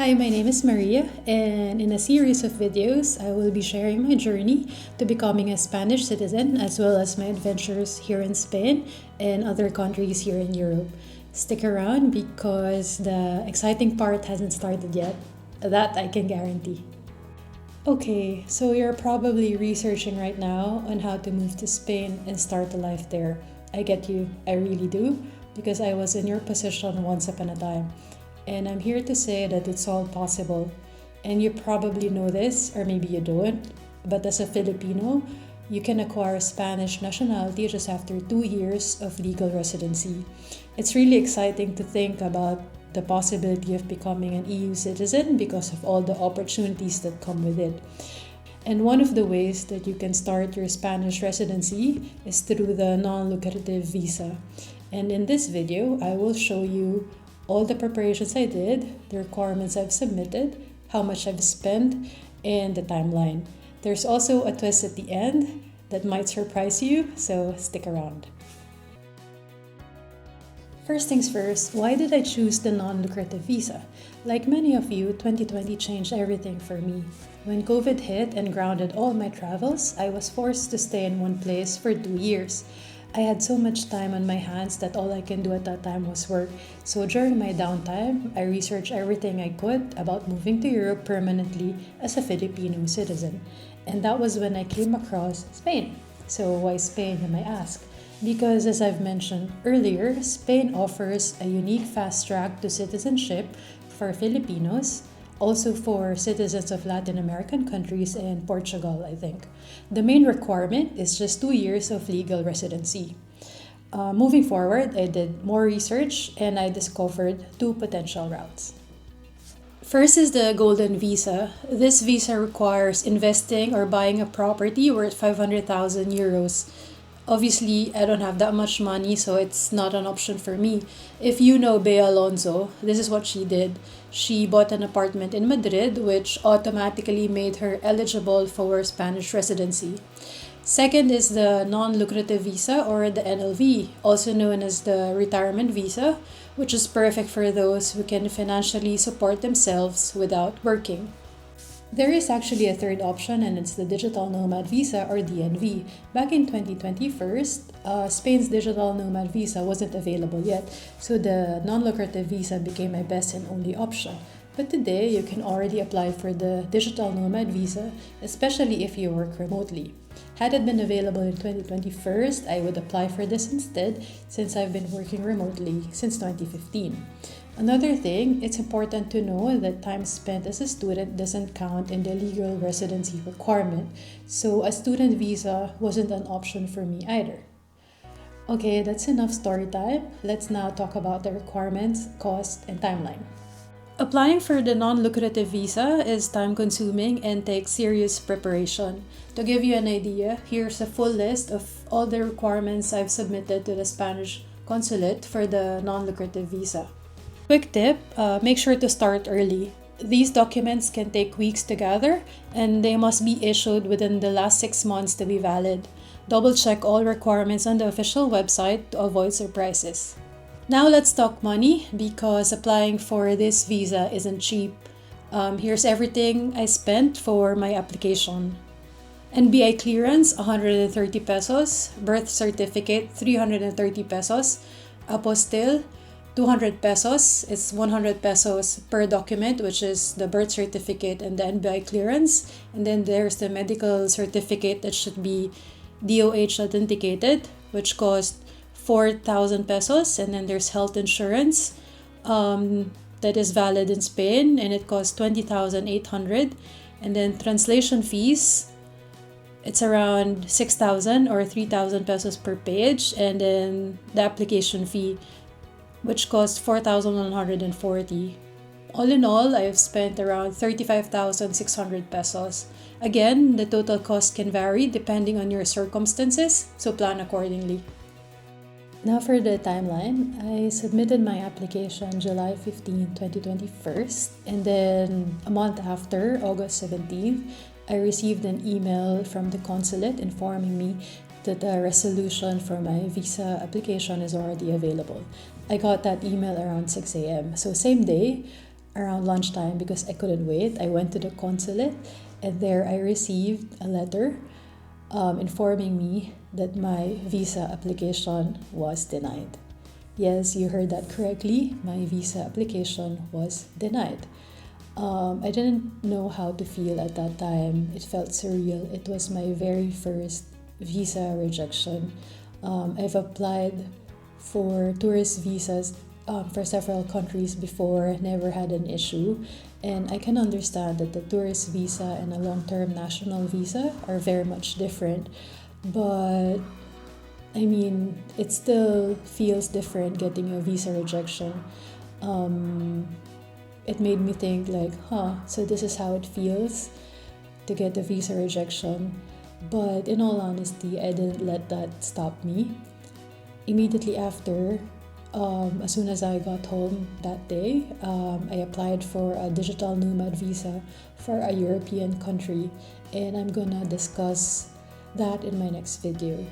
Hi, my name is Maria, and in a series of videos, I will be sharing my journey to becoming a Spanish citizen as well as my adventures here in Spain and other countries here in Europe. Stick around because the exciting part hasn't started yet. That I can guarantee. Okay, so you're probably researching right now on how to move to Spain and start a life there. I get you, I really do, because I was in your position once upon a time. And I'm here to say that it's all possible. And you probably know this, or maybe you don't, but as a Filipino, you can acquire Spanish nationality just after 2 years of legal residency. It's really exciting to think about the possibility of becoming an EU citizen because of all the opportunities that come with it. And one of the ways that you can start your Spanish residency is through the non-lucrative visa. And in this video, I will show you all the preparations I did, the requirements I've submitted, how much I've spent, and the timeline. There's also a twist at the end that might surprise you, so stick around. First things first, why did I choose the non-lucrative visa? Like many of you, 2020 changed everything for me. When COVID hit and grounded all my travels, I was forced to stay in one place for 2 years. I had so much time on my hands that all I can do at that time was work. So during my downtime, I researched everything I could about moving to Europe permanently as a Filipino citizen. And that was when I came across Spain. So why Spain, you may ask? Because as I've mentioned earlier, Spain offers a unique fast track to citizenship for Filipinos, also for citizens of Latin American countries and Portugal, I think. The main requirement is just 2 years of legal residency. Moving forward, I did more research and I discovered two potential routes. First is the Golden Visa. This visa requires investing or buying a property worth 500,000 euros. Obviously, I don't have that much money, so it's not an option for me. If you know Bea Alonso, this is what she did. She bought an apartment in Madrid, which automatically made her eligible for Spanish residency. Second is the non-lucrative visa, or the NLV, also known as the retirement visa, which is perfect for those who can financially support themselves without working. There is actually a third option, and it's the Digital Nomad Visa, or DNV. Back in 2021, Spain's Digital Nomad Visa wasn't available yet, so the non-lucrative visa became my best and only option. But today, you can already apply for the Digital Nomad Visa, especially if you work remotely. Had it been available in 2021, I would apply for this instead, since I've been working remotely since 2015. Another thing, it's important to know that time spent as a student doesn't count in the legal residency requirement, so a student visa wasn't an option for me either. Okay, that's enough story time. Let's now talk about the requirements, cost, and timeline. Applying for the non-lucrative visa is time-consuming and takes serious preparation. To give you an idea, here's a full list of all the requirements I've submitted to the Spanish consulate for the non-lucrative visa. Quick tip, make sure to start early. These documents can take weeks to gather and they must be issued within the last 6 months to be valid. Double check all requirements on the official website to avoid surprises. Now let's talk money because applying for this visa isn't cheap. Here's everything I spent for my application. NBI clearance, 130 pesos. Birth certificate, 330 pesos. Apostille, 200 pesos. It's 100 pesos per document, which is the birth certificate and the NBI clearance. And then there's the medical certificate that should be DOH authenticated, which costs 4,000 pesos. And then there's health insurance that is valid in Spain and it costs 20,800. And then translation fees, it's around 6,000 or 3,000 pesos per page. And then the application fee, which costs 4,140. All in all, I have spent around 35,600 pesos. Again, the total cost can vary depending on your circumstances, so plan accordingly. Now for the timeline, I submitted my application July 15, 2021, and then a month after, August 17th, I received an email from the consulate informing me that the resolution for my visa application is already available. I got that email around 6 a.m. So same day, around lunchtime because I couldn't wait. I went to the consulate, and there I received a letter informing me that my visa application was denied. Yes, you heard that correctly. My visa application was denied. I didn't know how to feel at that time. It felt surreal. It was my very first visa rejection. I've applied for tourist visas for several countries before, never had an issue. And I can understand that the tourist visa and a long term national visa are very much different. But I mean, it still feels different getting a visa rejection. It made me think, like, so this is how it feels to get a visa rejection. But in all honesty, I didn't let that stop me. Immediately after, as soon as I got home that day, I applied for a digital nomad visa for a European country, and I'm gonna discuss that in my next video.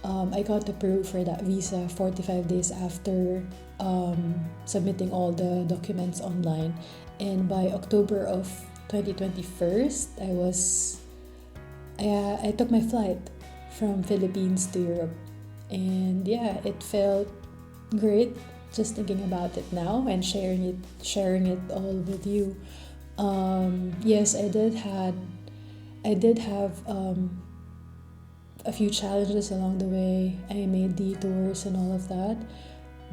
I got approved for that visa 45 days after submitting all the documents online, and by October of 2021, I took my flight from Philippines to Europe, and yeah, it felt great just thinking about it now and sharing it all with you. Yes, I did have a few challenges along the way. I made detours and all of that,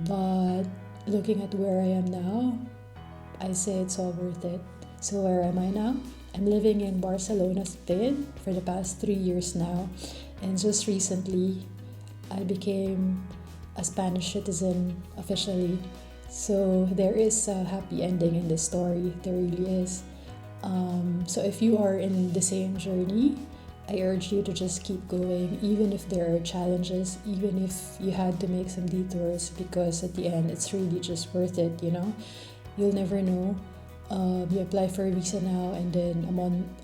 but looking at where I am now, I say it's all worth it. So where am I now? I'm living in Barcelona, Spain for the past 3 years now, and just recently I became a Spanish citizen officially. So there is a happy ending in this story. There really is. So if you are in the same journey, I urge you to just keep going, even if there are challenges, even if you had to make some detours, because at the end it's really just worth it, you know? You'll never know. You apply for a visa now, and then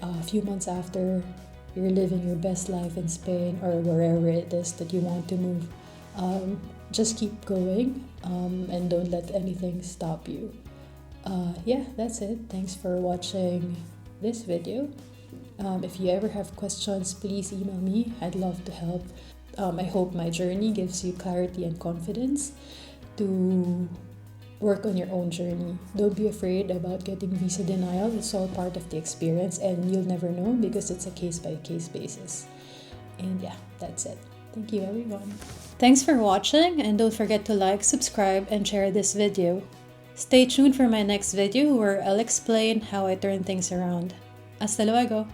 a few months after, you're living your best life in Spain or wherever it is that you want to move. Just keep going, and don't let anything stop you. Yeah, that's it. Thanks for watching this video. If you ever have questions, please email me. I'd love to help. I hope my journey gives you clarity and confidence to work on your own journey. Don't be afraid about getting visa denial. It's all part of the experience, and you'll never know because it's a case-by-case basis. And yeah, that's it. Thank you, everyone. Thanks for watching, and don't forget to like, subscribe, and share this video. Stay tuned for my next video where I'll explain how I turn things around. Hasta luego!